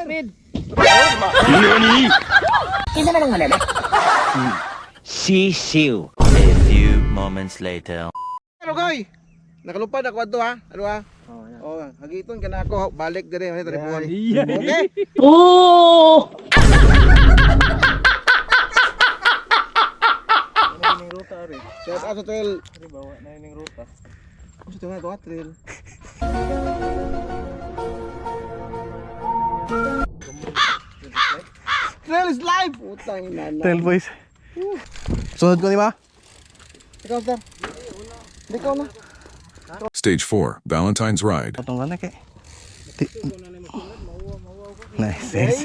Nani? Isa na lang malala. Sisiu. A few moments later. Ano koy? Nakalupad ako adto ha. Ano ha? Oh, hagiton ka na ako. Balik dire man tribuhan. Okay? Oh! Ning ruta ari. Set aso trail. Ari bawa na ning ruta. Ano sa nga to trail? Trail is live. Utang ina. Trail boys. Sunod ko ni ba? Ikaw sir. Ikaw na. Stage 4, Valentine's Ride. Patong ka na kay. Nice. Nice.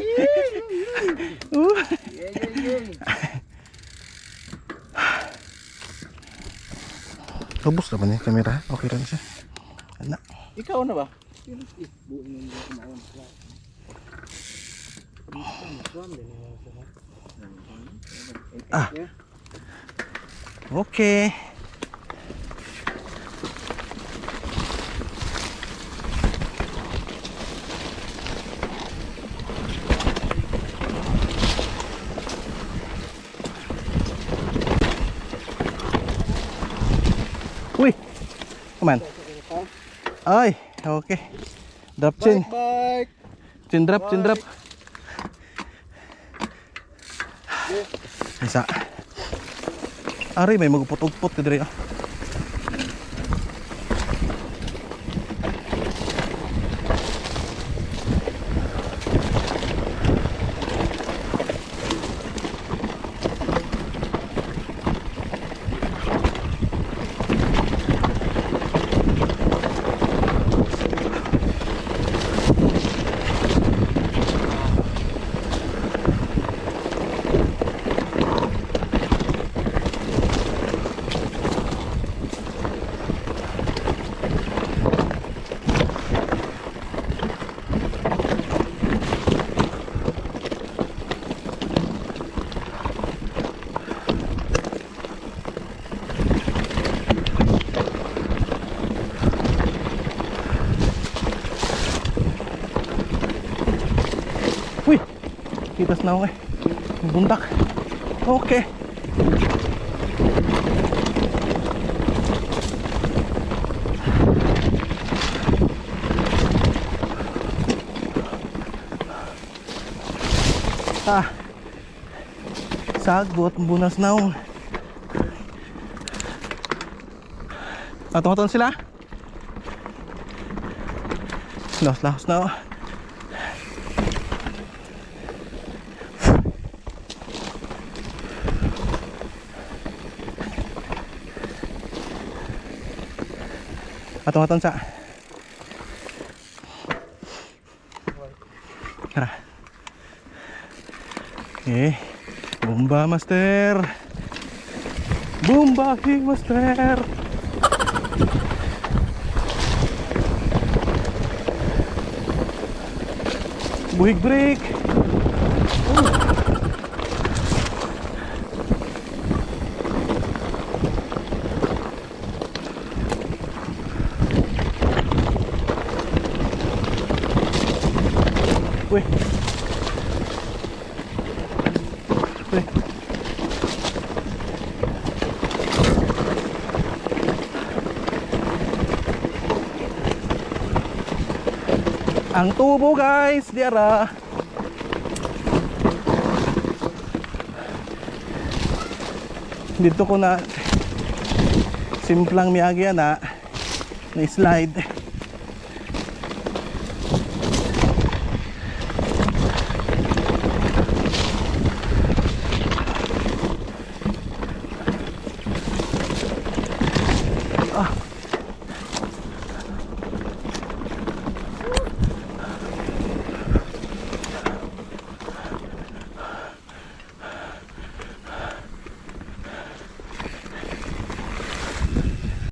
Robust naman yung camera. Okay rin siya. Ano? Ikaw na ba? Ah. Okay. Uy. Come on. Ay, okay. Drop chin. Bike. Chin drop, chin drop. Isa. Ari, may magput-ugput ka diri. Uy, kitas na ako eh. Yung bundak. Okay. Ah, sagot bunas na ako. Atong-atong sila. Lahos-lahos na ako. Atong-atong sa. Tara. Okay. Bomba master. Bomba master. Buhig break. Uy. Uy. Ang tubo guys, diara. Dito ko na simplang miyagi na slide.